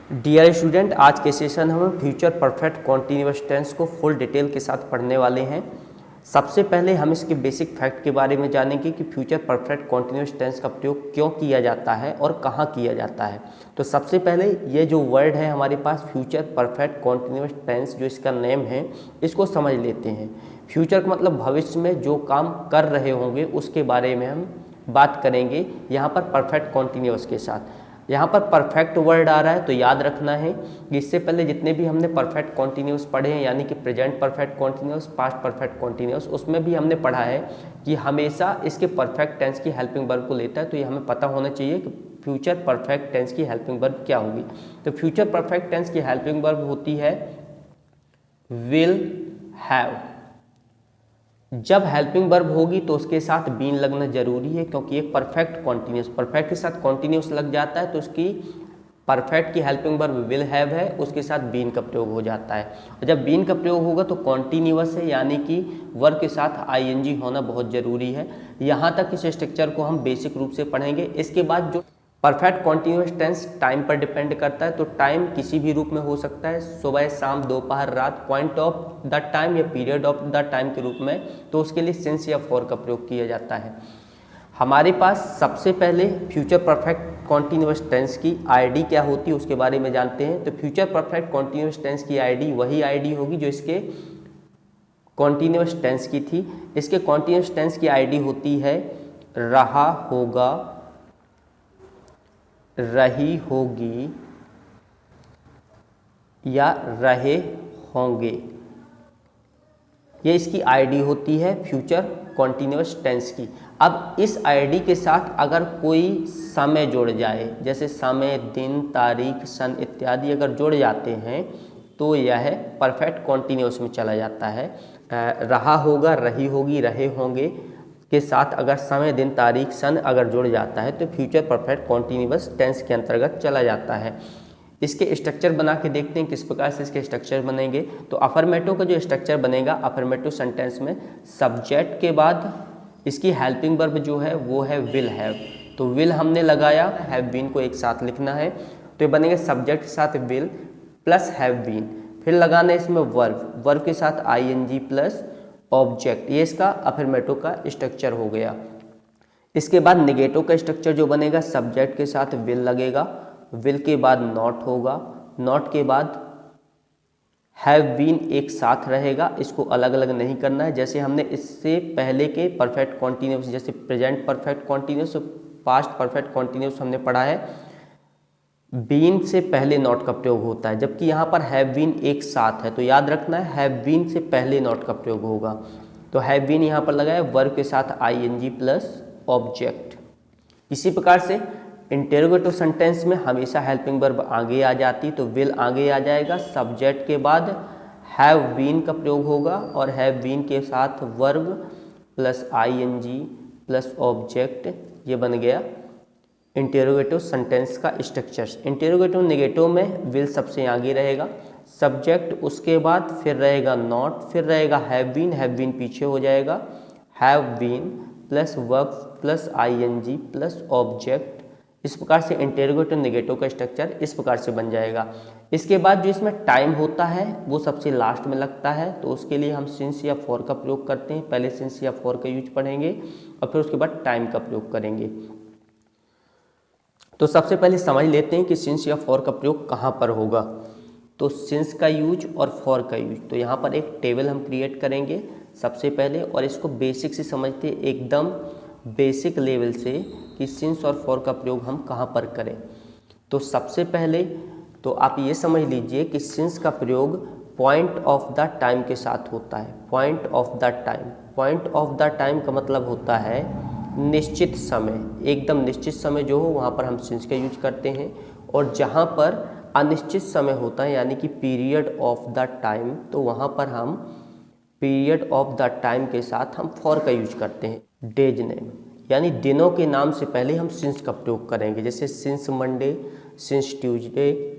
Dear student, आज के session हम फ्यूचर परफेक्ट कॉन्टिन्यूअस टेंस को फुल डिटेल के साथ पढ़ने वाले हैं। सबसे पहले हम इसके बेसिक फैक्ट के बारे में जानेंगे कि फ्यूचर परफेक्ट कॉन्टिन्यूअस टेंस का प्रयोग क्यों किया जाता है और कहाँ किया जाता है। तो सबसे पहले ये जो वर्ड है हमारे पास फ्यूचर परफेक्ट कॉन्टिन्यूअस टेंस, जो इसका नेम है, इसको समझ लेते हैं। फ्यूचर का मतलब भविष्य में जो काम कर रहे होंगे उसके बारे में हम बात करेंगे यहाँ पर परफेक्ट कॉन्टिन्यूअस के साथ। यहाँ पर परफेक्ट वर्ड आ रहा है तो याद रखना है कि इससे पहले जितने भी हमने परफेक्ट कॉन्टिन्यूअस पढ़े हैं, यानी कि present perfect continuous, past perfect continuous, उसमें भी हमने पढ़ा है कि हमेशा इसके परफेक्ट टेंस की हेल्पिंग वर्ब को लेता है। तो ये हमें पता होना चाहिए कि फ्यूचर परफेक्ट टेंस की हेल्पिंग वर्ब क्या होगी। तो फ्यूचर परफेक्ट टेंस की हेल्पिंग वर्ब होती है विल हैव। जब हेल्पिंग वर्ब होगी तो उसके साथ बीन लगना जरूरी है, क्योंकि एक परफेक्ट कॉन्टिन्यूस, परफेक्ट के साथ कॉन्टिन्यूस लग जाता है तो उसकी परफेक्ट की हेल्पिंग वर्ब विल हैव है, उसके साथ बीन का प्रयोग हो जाता है। और जब बीन का प्रयोग होगा तो कॉन्टिन्यूस है, यानी कि वर्ब के साथ आईएनजी होना बहुत जरूरी है। यहाँ तक इस स्ट्रक्चर को हम बेसिक रूप से पढ़ेंगे। इसके बाद जो परफेक्ट कॉन्टिन्यूअस टेंस टाइम पर डिपेंड करता है, तो टाइम किसी भी रूप में हो सकता है, सुबह, शाम, दोपहर, रात, पॉइंट ऑफ द टाइम या पीरियड ऑफ द टाइम के रूप में। तो उसके लिए सिंस या फॉर का प्रयोग किया जाता है। हमारे पास सबसे पहले फ्यूचर परफेक्ट कॉन्टिन्यूअस टेंस की आईडी क्या होती है उसके बारे में जानते हैं। तो फ्यूचर परफेक्ट कॉन्टिन्यूअस टेंस की आईडी वही आईडी होगी जो इसके कॉन्टिन्यूअस टेंस की थी। इसके कॉन्टिन्यूअस टेंस की आईडी होती है रहा होगा, रही होगी या रहे होंगे। ये इसकी आईडी होती है फ्यूचर कॉन्टिन्यूअस टेंस की। अब इस आईडी के साथ अगर कोई समय जुड़ जाए, जैसे समय, दिन, तारीख, सन इत्यादि अगर जुड़ जाते हैं तो यह परफेक्ट कॉन्टिन्यूअस में चला जाता है। रहा होगा, रही होगी, रहे होंगे के साथ अगर समय, दिन, तारीख, सन अगर जुड़ जाता है तो फ्यूचर परफेक्ट कॉन्टिन्यूअस टेंस के अंतर्गत चला जाता है। इसके स्ट्रक्चर बना के देखते हैं किस प्रकार से इसके स्ट्रक्चर बनेंगे। तो अफर्मेटिव का जो स्ट्रक्चर बनेगा, अफर्मेटिव सेंटेंस में सब्जेक्ट के बाद इसकी हेल्पिंग वर्ब जो है वो है विल हैव। तो विल हमने लगाया, हैव बीन को एक साथ लिखना है, तो ये बनेगा सब्जेक्ट के साथ विल प्लस हैव बीन। फिर लगाना है इसमें वर्ब, वर्ब के साथ आईएनजी प्लस ऑब्जेक्ट। ये इसका अफर्मेटिव का स्ट्रक्चर हो गया। इसके बाद नेगेटिव का स्ट्रक्चर जो बनेगा, सब्जेक्ट के साथ विल लगेगा, विल के बाद नॉट होगा, नॉट के बाद हैव बीन एक साथ रहेगा। इसको अलग अलग नहीं करना है, जैसे हमने इससे पहले के परफेक्ट कॉन्टिन्यूअस, जैसे present perfect continuous, past perfect continuous हमने पढ़ा है, बीन से पहले नॉट का प्रयोग होता है, जबकि यहाँ पर हैव बीन एक साथ है। तो याद रखना है हैव बीन से पहले नॉट का प्रयोग होगा। तो हैव बीन यहाँ पर लगाया, वर्ब के साथ आईएनजी प्लस ऑब्जेक्ट। इसी प्रकार से इंटेरोगेटिव सेंटेंस में हमेशा हेल्पिंग वर्ब आगे आ जाती, तो विल आगे आ जाएगा, सब्जेक्ट के बाद हैव बीन का प्रयोग होगा और हैव बीन के साथ verb plus ING plus object. ये बन गया इंटेरोगेटिव सेंटेंस का स्ट्रक्चर। इंटेरोगेटिव नेगेटिव में विल सबसे आगे रहेगा, सब्जेक्ट उसके बाद फिर रहेगा नॉट, फिर रहेगा हैव बीन पीछे हो जाएगा, have been plus verb plus ING plus object. इस प्रकार से इंटेरोगेटिव नेगेटिव का स्ट्रक्चर इस प्रकार से बन जाएगा। इसके बाद जो इसमें टाइम होता है वो सबसे लास्ट में लगता है, तो उसके लिए हम सिंस या फॉर का प्रयोग करते हैं। पहले सिंस या फॉर का यूज पढ़ेंगे और फिर उसके बाद टाइम का प्रयोग करेंगे। तो सबसे पहले समझ लेते हैं कि सिंस या फॉर का प्रयोग कहाँ पर होगा। तो सिंस का यूज और फॉर का यूज, तो यहाँ पर एक टेबल हम क्रिएट करेंगे सबसे पहले, और इसको बेसिक से समझते हैं, एकदम बेसिक लेवल से, कि सिंस और फॉर का प्रयोग हम कहाँ पर करें। तो सबसे पहले तो आप ये समझ लीजिए कि सिंस का प्रयोग पॉइंट ऑफ द टाइम के साथ होता है। Point of the time, point of the time का मतलब होता है निश्चित समय, एकदम निश्चित समय जो हो वहाँ पर हम सिंस का यूज करते हैं। और जहाँ पर अनिश्चित समय होता है, यानी कि पीरियड ऑफ द टाइम, तो वहाँ पर हम पीरियड ऑफ द टाइम के साथ हम फॉर का यूज करते हैं। डेज नेम, यानी दिनों के नाम से पहले हम सिंस का प्रयोग करेंगे, जैसे since Monday, since Tuesday,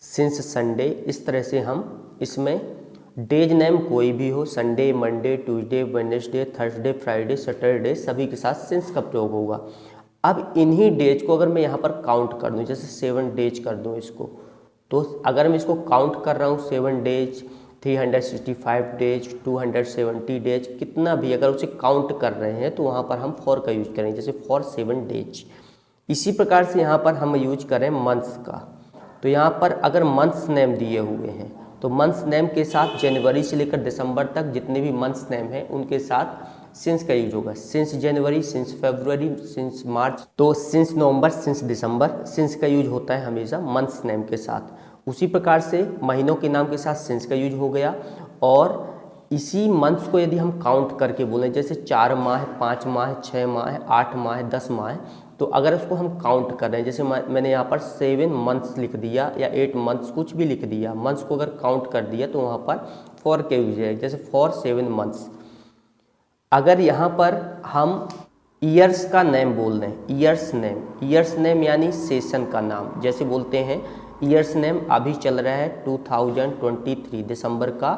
since Sunday. इस तरह से हम इसमें डेज नेम कोई भी हो, Sunday, Monday, Tuesday, Wednesday, Thursday, Friday, Saturday, सभी के साथ सिंस का प्रयोग होगा। अब इन्हीं डेज को अगर मैं यहाँ पर काउंट कर दूँ, जैसे 7 डेज कर दूँ इसको, तो अगर मैं इसको काउंट कर रहा हूँ 7 डेज, 365 डेज, 270 डेज, कितना भी अगर उसे काउंट कर रहे हैं तो वहाँ पर हम फॉर का यूज करेंगे, जैसे फॉर 7 डेज। इसी प्रकार से यहाँ पर हम यूज करें मंथ्स का, तो यहाँ पर अगर मंथ्स नेम दिए हुए हैं तो मंथ्स नेम के साथ जनवरी से लेकर दिसंबर तक जितने भी मंथ्स नेम हैं उनके साथ सिंस का यूज होगा। सिंस जनवरी, सिंस फरवरी, सिंस मार्च, तो सिंस नवंबर, सिंस दिसंबर, सिंस का यूज होता है हमेशा मंथ्स नेम के साथ। उसी प्रकार से महीनों के नाम के साथ सिंस का यूज हो गया। और इसी मंथ्स को यदि हम काउंट करके बोलें, जैसे 4 माह, 5 माह, 6 माह, 8 माह, 10 माह, तो अगर उसको हम काउंट कर रहे हैं, जैसे मैंने यहाँ पर 7 मंथ्स लिख दिया या 8 मंथ्स, कुछ भी लिख दिया, मंथ्स को अगर काउंट कर दिया तो वहाँ पर फॉर के यूज है, जैसे फॉर 7 मंथ्स। अगर यहाँ पर हम ईयर्स का नेम बोल रहे हैं, ईयर्स नेम यानी सेशन का नाम, जैसे बोलते हैं ईयर्स नेम अभी चल रहा है 2023 दिसंबर का,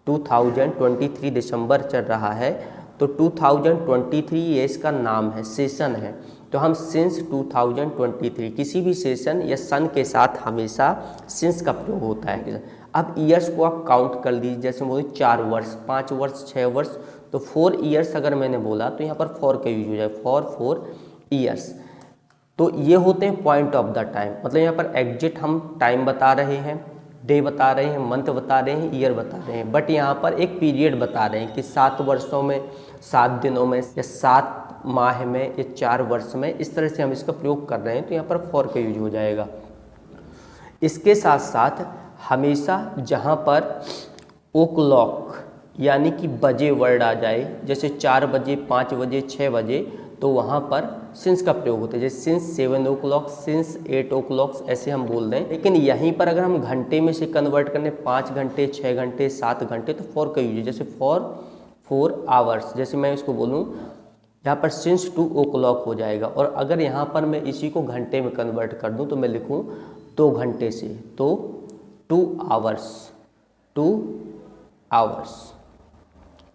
2023 दिसंबर चल रहा है, तो 2023 ये इसका नाम है, सेशन है, तो हम सिंस 2023 किसी भी सेशन या सन के साथ हमेशा सिंस का प्रयोग होता है। अब ईयर्स को आप काउंट कर लीजिए, जैसे बोले 4 वर्ष, 5 वर्ष, 6 वर्ष, तो 4 ईयर्स अगर मैंने बोला तो यहाँ पर फॉर का यूज हो जाए, फॉर 4 ईयर्स। तो ये होते हैं पॉइंट ऑफ द टाइम, मतलब यहाँ पर एग्जैक्ट हम टाइम बता रहे हैं, डे बता रहे हैं, मंथ बता रहे हैं, ईयर बता रहे हैं, बट यहाँ पर एक पीरियड बता रहे हैं कि 7 वर्षों में, 7 दिनों में, या 7 माह में, या 4 वर्ष में, इस तरह से हम इसका प्रयोग कर रहे हैं, तो यहाँ पर फॉर का यूज हो जाएगा। इसके साथ साथ हमेशा जहाँ पर ओ क्लॉक यानी कि बजे वर्ड आ जाए, जैसे 4 बजे, 5 बजे, 6 बजे, तो वहाँ पर सिंस का प्रयोग होता है, जैसे सिंस 7 o'clock, सिंस 8 o'clock, ऐसे हम बोल रहे हैं। लेकिन यहीं पर अगर हम घंटे में से कन्वर्ट करने 5 घंटे, 6 घंटे, 7 घंटे, तो फॉर का यूज है, जैसे फॉर 4 आवर्स। जैसे मैं इसको बोलूँ यहाँ पर सिंस 2 o'clock हो जाएगा। और अगर यहाँ पर मैं इसी को घंटे में कन्वर्ट कर दूँ तो मैं लिखूँ 2 घंटे से, तो 2 आवर्स, 2 आवर्स,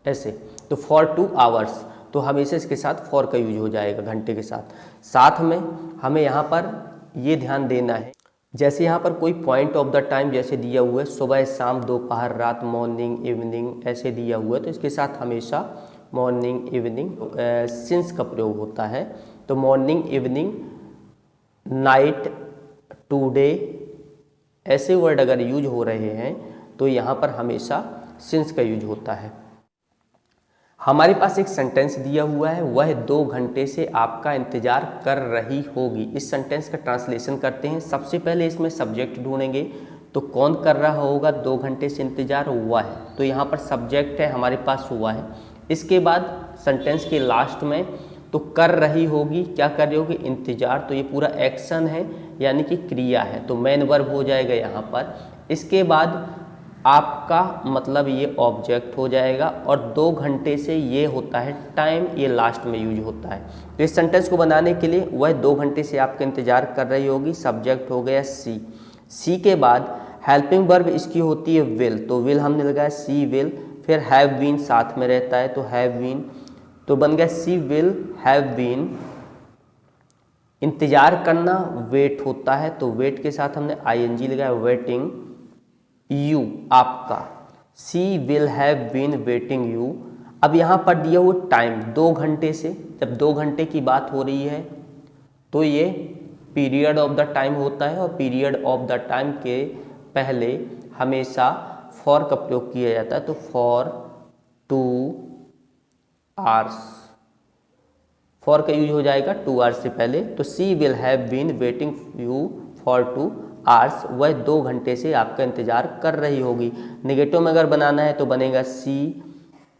ऐसे, तो फॉर 2 आवर्स, तो हमेशा इसके साथ फॉर का यूज हो जाएगा घंटे के साथ। साथ में हमें यहाँ पर ये ध्यान देना है, जैसे यहाँ पर कोई पॉइंट ऑफ द टाइम जैसे दिया हुआ है, सुबह, शाम, दोपहर, रात, मॉर्निंग, इवनिंग, ऐसे दिया हुआ है, तो इसके साथ हमेशा मॉर्निंग, इवनिंग, सिंस का प्रयोग होता है। तो मॉर्निंग, इवनिंग, नाइट, टुडे, ऐसे वर्ड अगर यूज हो रहे हैं तो यहाँ पर हमेशा सिंस का यूज होता है। हमारे पास एक सेंटेंस दिया हुआ है, वह 2 घंटे से आपका इंतजार कर रही होगी। इस सेंटेंस का ट्रांसलेशन करते हैं। सबसे पहले इसमें सब्जेक्ट ढूंढेंगे, तो कौन कर रहा होगा 2 घंटे से इंतजार? हुआ है, तो यहाँ पर सब्जेक्ट है हमारे पास, हुआ है। इसके बाद सेंटेंस के लास्ट में तो कर रही होगी, क्या कर रही होगी? इंतजार, तो ये पूरा एक्शन है यानी कि क्रिया है, तो मेन वर्ब हो जाएगा यहाँ पर। इसके बाद आपका मतलब ये ऑब्जेक्ट हो जाएगा, और 2 घंटे से ये होता है टाइम, ये लास्ट में यूज होता है। तो इस सेंटेंस को बनाने के लिए वह 2 घंटे से आपका इंतजार कर रही होगी, सब्जेक्ट हो गया सी। सी के बाद हेल्पिंग वर्ब इसकी होती है विल, तो विल हमने लगाया सी विल, फिर हैव बीन साथ में रहता है, तो हैव बीन, तो बन गया सी विल हैव बीन। इंतजार करना वेट होता है, तो वेट के साथ हमने आईएनजी लगाया, वेटिंग यू, आपका, she will have been waiting you. अब यहाँ पर दिया हुआ टाइम 2 घंटे से, जब 2 घंटे की बात हो रही है तो ये पीरियड ऑफ द टाइम होता है, और पीरियड ऑफ द टाइम के पहले हमेशा फॉर का प्रयोग किया जाता है, तो फॉर 2 आवर्स, फॉर का यूज हो जाएगा 2 आवर्स से पहले। तो she will have been waiting you for 2 hours, वह 2 घंटे से आपका इंतजार कर रही होगी। नेगेटिव में अगर बनाना है तो बनेगा she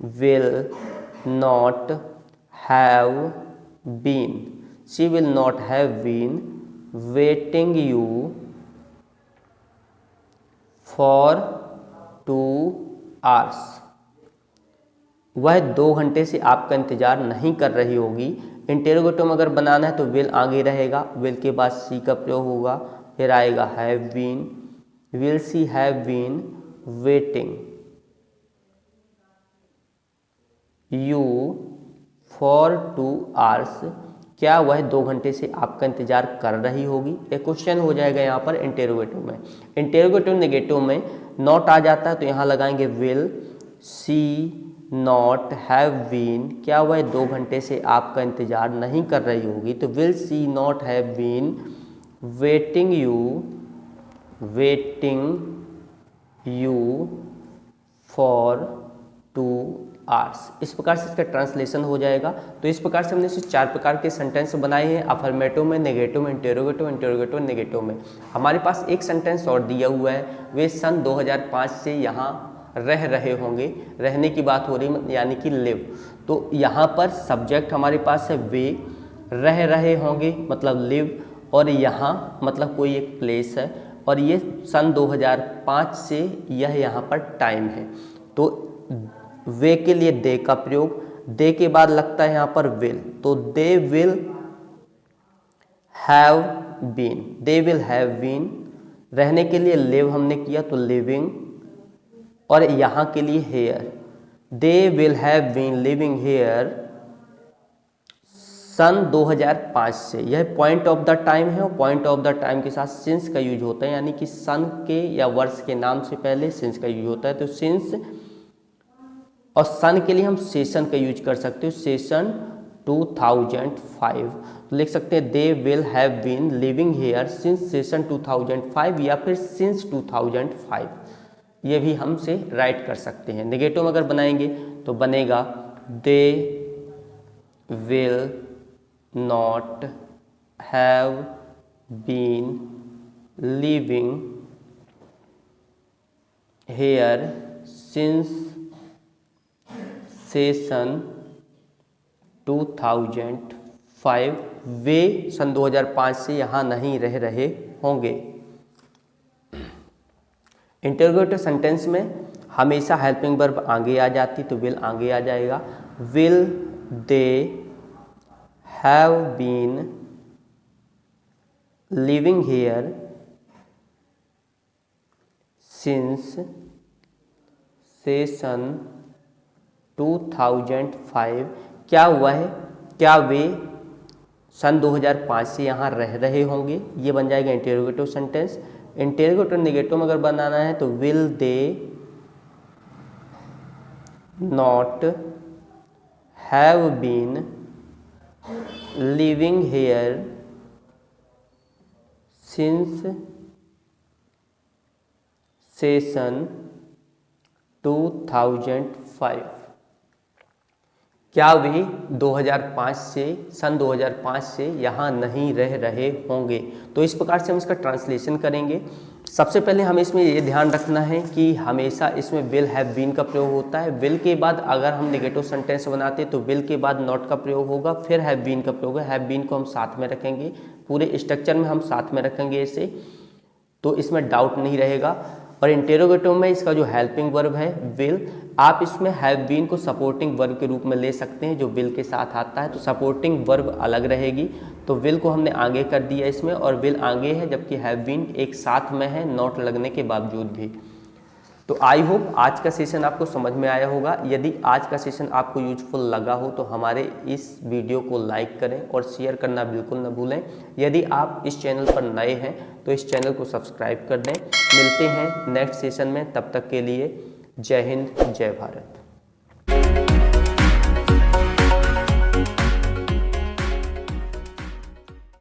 will not have been, she will not have been waiting you for 2 hours, वह 2 घंटे से आपका इंतजार नहीं कर रही होगी। इंटेरोगेटिव में अगर बनाना है तो विल आगे रहेगा, विल के बाद सी का प्रयोग होगा, फिर आएगा have been, will she have been waiting you for 2 hours, क्या वह 2 घंटे से आपका इंतजार कर रही होगी। एक क्वेश्चन हो जाएगा यहाँ पर इंटेरोगेटिव में। इंटेरोगेटिव नेगेटिव में नॉट आ जाता है तो यहाँ लगाएंगे will she not have been, क्या वह 2 घंटे से आपका इंतजार नहीं कर रही होगी, तो will she not have been waiting you for 2 hours. इस प्रकार से इसका ट्रांसलेशन हो जाएगा। तो इस प्रकार से हमने इसे 4 प्रकार के सेंटेंस बनाए हैं, अफर्मेटिव में, नेगेटिव में, इंटेरोगेटिव, नेगेटिव में। हमारे पास एक सेंटेंस और दिया हुआ है, वे सन 2005 से यहाँ रह रहे होंगे। रहने की बात हो रही यानी कि लिव। तो यहाँ पर सब्जेक्ट हमारे पास है वे, रह रहे होंगे मतलब लिव, और यहाँ मतलब कोई एक प्लेस है, और ये सन 2005 से यह यहाँ पर टाइम है। तो वे के लिए दे का प्रयोग, दे के बाद लगता है यहाँ पर विल, तो दे विल हैव बीन। रहने के लिए लिव हमने किया तो लिविंग, और यहाँ के लिए here, they will have been living here सन 2005 से। यह पॉइंट ऑफ द टाइम है, और पॉइंट ऑफ द टाइम के साथ सिंस का यूज होता है, यानी कि सन के या वर्ष के नाम से पहले सिंस का यूज होता है। तो सिंस, और सन के लिए हम सेशन का यूज कर सकते हो, सेशन 2005। तो लिख सकते हैं they will have been living here since session 2005, या फिर सिंस 2005, ये भी हमसे राइट कर सकते हैं। नेगेटिव अगर बनाएंगे तो बनेगा they will not have been living here since session 2005। वे सन 2005 से यहाँ नहीं रह रहे होंगे। इंटरोगेटिव सेंटेंस में हमेशा हेल्पिंग वर्ब आगे आ जाती, तो विल आगे आ जाएगा। Will they have been living here since session 2005, क्या वे सन 2005 से यहाँ रह रहे होंगे, ये बन जाएगा इंटरोगेटिव सेंटेंस। इंटरोगेटिव नेगेटिव में अगर बनाना है तो will they not have been living here since session 2005, क्या वे 2005 से सन 2005 से यहाँ नहीं रह रहे होंगे। तो इस प्रकार से हम इसका ट्रांसलेशन करेंगे। सबसे पहले हमें इसमें ये ध्यान रखना है कि हमेशा इसमें विल हैव बीन का प्रयोग होता है। विल के बाद अगर हम नेगेटिव सेंटेंस बनाते तो विल के बाद नॉट का प्रयोग होगा, फिर हैव बीन का प्रयोग है। हैव बीन को हम साथ में रखेंगे, पूरे स्ट्रक्चर में हम साथ में रखेंगे इसे, तो इसमें डाउट नहीं रहेगा। और इंटेरोगेटिव में इसका जो हेल्पिंग वर्ब है विल, आप इसमें हैव बीन को सपोर्टिंग वर्ब के रूप में ले सकते हैं जो विल के साथ आता है, तो सपोर्टिंग वर्ब अलग रहेगी। तो विल को हमने आगे कर दिया इसमें, और विल आगे है जबकि हैव बीन एक साथ में है नॉट लगने के बावजूद भी। तो आई होप आज का सेशन आपको समझ में आया होगा। यदि आज का सेशन आपको यूजफुल लगा हो तो हमारे इस वीडियो को लाइक करें और शेयर करना बिल्कुल न भूलें। यदि आप इस चैनल पर नए हैं तो इस चैनल को सब्सक्राइब कर दें। मिलते हैं नेक्स्ट सेशन में, तब तक के लिए जय हिंद जय भारत।